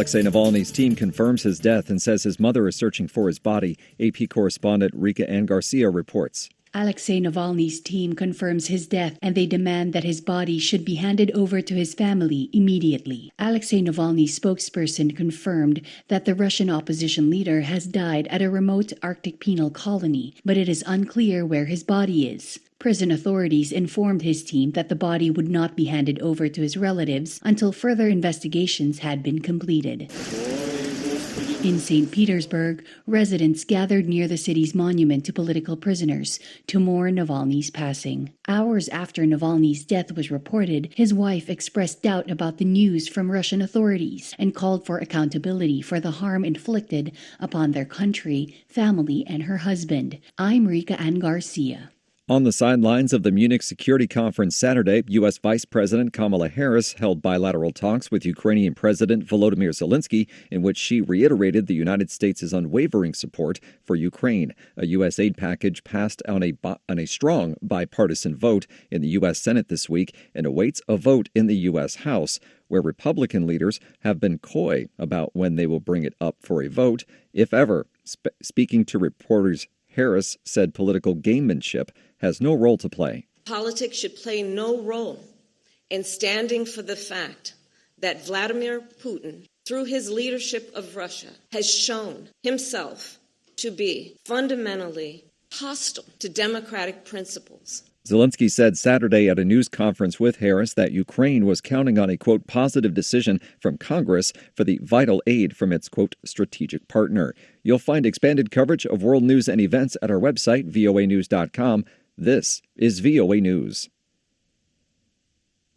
Alexei Navalny's team confirms his death and says his mother is searching for his body. AP correspondent Rika Ann Garcia reports. Alexei Navalny's team confirms his death and they demand that his body should be handed over to his family immediately. Alexei Navalny's spokesperson confirmed that the Russian opposition leader has died at a remote Arctic penal colony, but it is unclear where his body is. Prison authorities informed his team that the body would not be handed over to his relatives until further investigations had been completed. In St. Petersburg, residents gathered near the city's monument to political prisoners to mourn Navalny's passing. Hours after Navalny's death was reported, his wife expressed doubt about the news from Russian authorities and called for accountability for the harm inflicted upon their country, family, and her husband. I'm Rika Ann Garcia. On the sidelines of the Munich Security Conference Saturday, U.S. Vice President Kamala Harris held bilateral talks with Ukrainian President Volodymyr Zelensky, in which she reiterated the United States' unwavering support for Ukraine. A U.S. aid package passed on a strong bipartisan vote in the U.S. Senate this week and awaits a vote in the U.S. House, where Republican leaders have been coy about when they will bring it up for a vote, if ever. Speaking to reporters, Harris said political gamemanship has no role to play. Politics should play no role in standing for the fact that Vladimir Putin, through his leadership of Russia, has shown himself to be fundamentally hostile to democratic principles. Zelensky said Saturday at a news conference with Harris that Ukraine was counting on a, quote, positive decision from Congress for the vital aid from its, quote, strategic partner. You'll find expanded coverage of world news and events at our website, voanews.com. This is VOA News.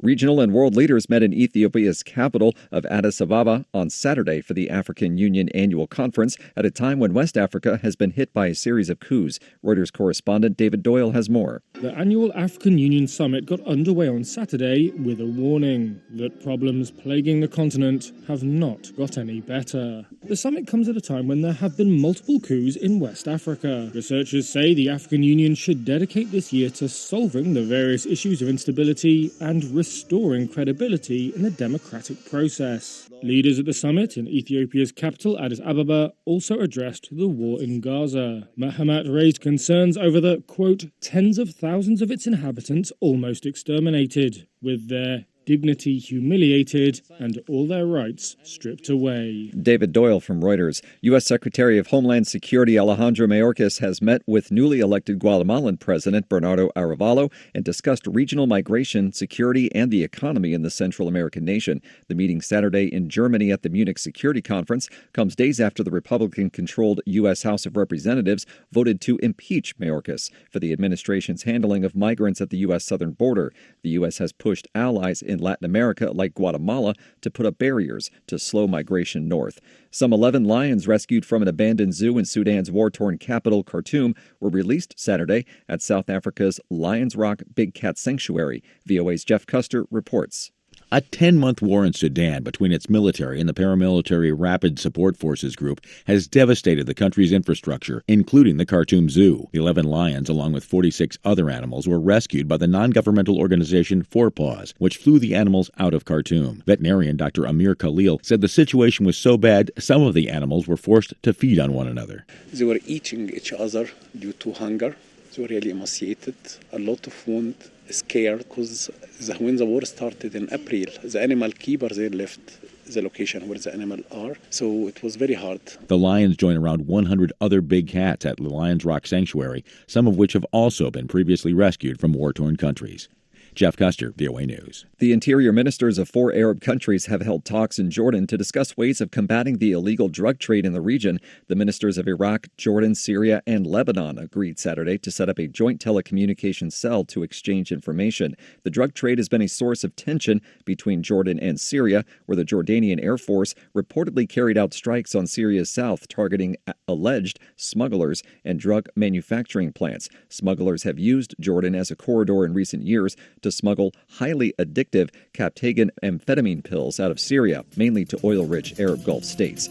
Regional and world leaders met in Ethiopia's capital of Addis Ababa on Saturday for the African Union annual conference at a time when West Africa has been hit by a series of coups. Reuters correspondent David Doyle has more. The annual African Union summit got underway on Saturday with a warning that problems plaguing the continent have not got any better. The summit comes at a time when there have been multiple coups in West Africa. Researchers say the African Union should dedicate this year to solving the various issues of instability and restoring credibility in the democratic process. Leaders at the summit in Ethiopia's capital, Addis Ababa, also addressed the war in Gaza. Mahamat raised concerns over the, quote, tens of thousands of its inhabitants almost exterminated, with their dignity humiliated and all their rights stripped away. David Doyle from Reuters. U.S. Secretary of Homeland Security Alejandro Mayorkas has met with newly elected Guatemalan President Bernardo Arevalo and discussed regional migration, security, and the economy in the Central American nation. The meeting Saturday in Germany at the Munich Security Conference comes days after the Republican-controlled U.S. House of Representatives voted to impeach Mayorkas for the administration's handling of migrants at the U.S. southern border. The U.S. has pushed allies in Latin America, like Guatemala, to put up barriers to slow migration north. Some 11 lions rescued from an abandoned zoo in Sudan's war-torn capital, Khartoum, were released Saturday at South Africa's Lions Rock Big Cat Sanctuary. VOA's Jeff Custer reports. A 10-month war in Sudan between its military and the paramilitary Rapid Support Forces group has devastated the country's infrastructure, including the Khartoum Zoo. The 11 lions, along with 46 other animals, were rescued by the non-governmental organization Four Paws, which flew the animals out of Khartoum. Veterinarian Dr. Amir Khalil said the situation was so bad, some of the animals were forced to feed on one another. They were eating each other due to hunger. They were really emaciated, a lot of wound, scared, because when the war started in April, the animal keeper there left the location where the animals are, so it was very hard. The lions join around 100 other big cats at the Lions Rock Sanctuary, some of which have also been previously rescued from war-torn countries. Jeff Custer, VOA News. The interior ministers of 4 Arab countries have held talks in Jordan to discuss ways of combating the illegal drug trade in the region. The ministers of Iraq, Jordan, Syria, and Lebanon agreed Saturday to set up a joint telecommunications cell to exchange information. The drug trade has been a source of tension between Jordan and Syria, where the Jordanian Air Force reportedly carried out strikes on Syria's south, targeting alleged smugglers and drug manufacturing plants. Smugglers have used Jordan as a corridor in recent years to smuggle highly addictive Captagon amphetamine pills out of Syria, mainly to oil-rich Arab Gulf states.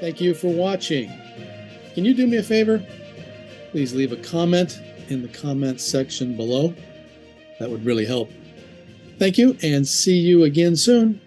Thank you for watching. Can you do me a favor? Please leave a comment in the comments section below. That would really help. Thank you, and see you again soon.